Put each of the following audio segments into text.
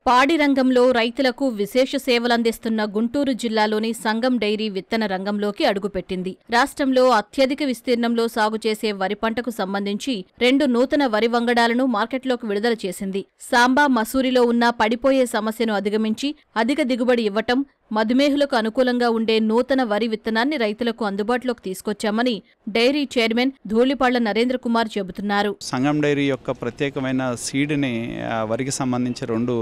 పాడి రంగంలో రైతులకు విశేష సేవలందిస్తున్న గుంటూరు జిల్లాలోని సంగం డైరీ విత్తన రంగంలోకి అడుగుపెట్టింది. రాష్ట్రంలో అత్యధిక విస్తీర్ణంలో సాగు చేసే వరి పంటకు సంబంధించి 2 నూతన వరి వంగడాలను మార్కెట్లోకి విడుదల చేసింది. సాంబా మసూరిలో ఉన్న పడిపోయే సమస్యను అధిగమించి అధిక దిగుబడి ఇవ్వటం, మధుమేహులకు అనుకూలంగా ఉండే నూతన వరి విత్తనాన్ని రైతులకు అందుబాటులోకి తీసుకొచ్చామని డైరీ చైర్మన్ ధూళిపాళ్ల నరేంద్ర కుమార్ చెబుతున్నారు. సంగం డైరీ యొక్క ప్రత్యేకమైన సీడ్ని వరికి సంబంధించి 2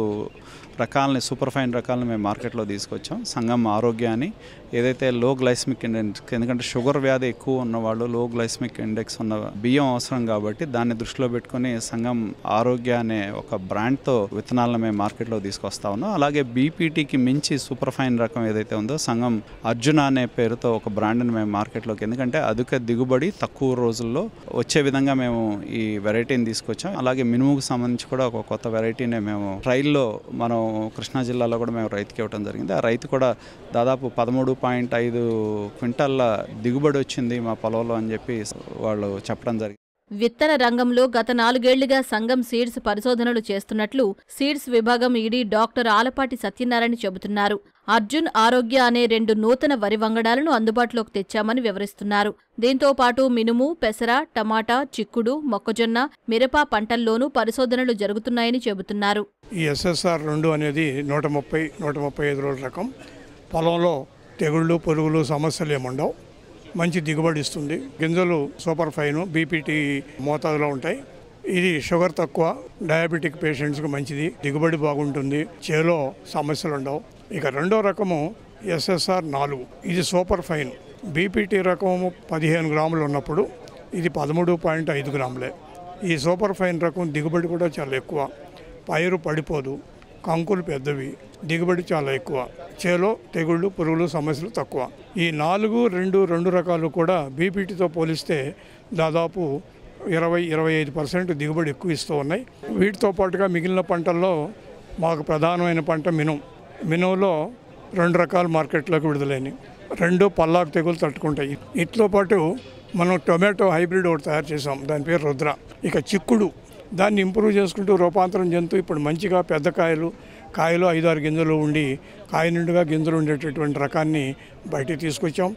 రకాలని సూపర్ ఫైన్ రకాలను మేము మార్కెట్లో తీసుకొచ్చాం. సంగం ఆరోగ్య అని ఏదైతే లో గ్లైసమిక్ ఇండెక్స్, ఎందుకంటే షుగర్ వ్యాధి ఎక్కువ ఉన్నవాళ్ళు లో గ్లైసమిక్ ఇండెక్స్ ఉన్న బియ్యం అవసరం కాబట్టి దాన్ని దృష్టిలో పెట్టుకుని సంగం ఆరోగ్య అనే ఒక బ్రాండ్తో విత్తనాలను మేము మార్కెట్లో తీసుకొస్తా ఉన్నాం. అలాగే బీపీటీకి మించి సూపర్ ఫైన్ రకం ఏదైతే ఉందో సంగం అర్జున అనే పేరుతో ఒక బ్రాండ్ని మేము మార్కెట్లోకి, ఎందుకంటే అధిక దిగుబడి తక్కువ రోజుల్లో వచ్చే విధంగా మేము ఈ వెరైటీని తీసుకొచ్చాం. అలాగే మినుముకు సంబంధించి కూడా ఒక కొత్త వెరైటీని మేము ట్రైల్లో మనం కృష్ణా జిల్లాలో కూడా మేము రైతుకి ఇవ్వడం జరిగింది. ఆ రైతు కూడా దాదాపు 13.5 క్వింటాల్ల దిగుబడి వచ్చింది మా పొలంలో అని చెప్పి వాళ్ళు చెప్పడం జరిగింది. విత్తన రంగంలో గత 4 ఏళ్లుగా సంగం సీడ్స్ పరిశోధనలు చేస్తున్నట్లు సీడ్స్ విభాగం ఈడీ డాక్టర్ ఆలపాటి సత్యనారాయణ చెబుతున్నారు. అర్జున్ ఆరోగ్య అనే 2 నూతన వరి వంగడాలను అందుబాటులోకి తెచ్చామని వివరిస్తున్నారు. దీంతో పాటు మినుము, పెసర, టమాటా, చిక్కుడు, మొక్కజొన్న, మిరప పంటల్లోనూ పరిశోధనలు జరుగుతున్నాయని చెబుతున్నారు. ఈ SSR 2 అనేది 130-135 రోజుల రకం. పొలంలో తెగుళ్ళు, పురుగులు సమస్యలు ఏముండవు. మంచి దిగుబడి ఇస్తుంది. గింజలు సూపర్ ఫైన్, బీపీటీ మోతాదులో ఉంటాయి. ఇది షుగర్ తక్కువ, డయాబెటిక్ పేషెంట్స్కి మంచిది, దిగుబడి బాగుంటుంది, చేలో సమస్యలు ఉండవు. ఇక 2వ రకము SSR 4, ఇది సూపర్ ఫైన్. బీపీటీ రకము 15 గ్రాములు ఉన్నప్పుడు ఇది 13.5 గ్రాములే. ఈ సూపర్ ఫైన్ రకం దిగుబడి కూడా చాలా ఎక్కువ, పైరు పడిపోదు, కంకులు పెద్దవి, దిగుబడి చాలా ఎక్కువ, చేలో తెగుళ్ళు, పురుగులు సమస్యలు తక్కువ. ఈ 4-2 రకాలు కూడా బీపీటీతో పోలిస్తే దాదాపు 20-25% దిగుబడి ఎక్కువ ఇస్తూ ఉన్నాయి. వీటితో పాటుగా మిగిలిన పంటల్లో మాకు ప్రధానమైన పంట మినుములో 2 రకాల మార్కెట్లోకి విడుదలైనవి. 2 పల్లాకు తెగులు తట్టుకుంటాయి. వీటితో పాటు మనం టొమాటో హైబ్రిడ్ ఒకటి తయారు చేసాం, దాని పేరు రుద్ర. ఇక చిక్కుడు, దాన్ని ఇంప్రూవ్ చేసుకుంటూ రూపాంతరం చెందుతూ ఇప్పుడు మంచిగా పెద్ద కాయలు 5-6 గింజలు ఉండి కాయ నిండుగా గింజలు ఉండేటటువంటి రకాన్ని బయటికి తీసుకొచ్చాం.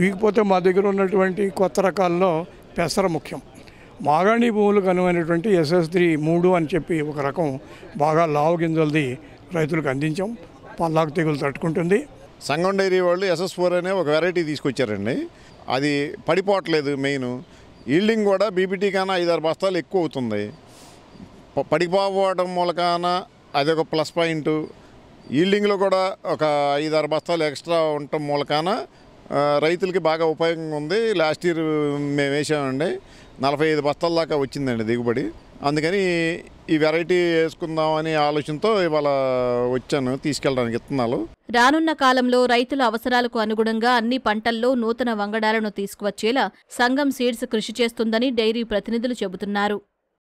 వీకపోతే మా దగ్గర ఉన్నటువంటి కొత్త రకాల్లో పెసర ముఖ్యం. మాగాణి భూములకు అనువైనటువంటి SS3 3 అని చెప్పి ఒక రకం బాగా లావు గింజలది రైతులకు అందించాం. పల్లాకు తెగులు తట్టుకుంటుంది. సంగం డైరీ వాళ్ళు SS4 అనే ఒక వెరైటీ తీసుకొచ్చారండి. అది పడిపోవట్లేదు. మెయిన్ ఈల్డింగ్ కూడా బీపీటీ కన్నా 5-6 బస్తాలు ఎక్కువ అవుతుంది. పడిపోవడం మూలకాన అదొక ప్లస్ పాయింట్. ఈల్డింగ్లో కూడా ఒక 5-6 బస్తాలు ఎక్స్ట్రా ఉండటం మూలకాన రైతులకి బాగా ఉపయోగంగా ఉంది. లాస్ట్ ఇయర్ మేము వేసామండి, 45 బస్తాల దాకా వచ్చిందండి దిగుబడి. అందుకని ఈ వెరైటీ వేసుకుందామని ఆలోచనతో ఇవాళ వచ్చాను తీసుకెళ్ళడానికి విత్తనాలు. రానున్న కాలంలో రైతుల అవసరాలకు అనుగుణంగా అన్ని పంటల్లో నూతన వంగడాలను తీసుకువచ్చేలా సంగం సీడ్స్ కృషి చేస్తుందని డైరీ ప్రతినిధులు చెబుతున్నారు.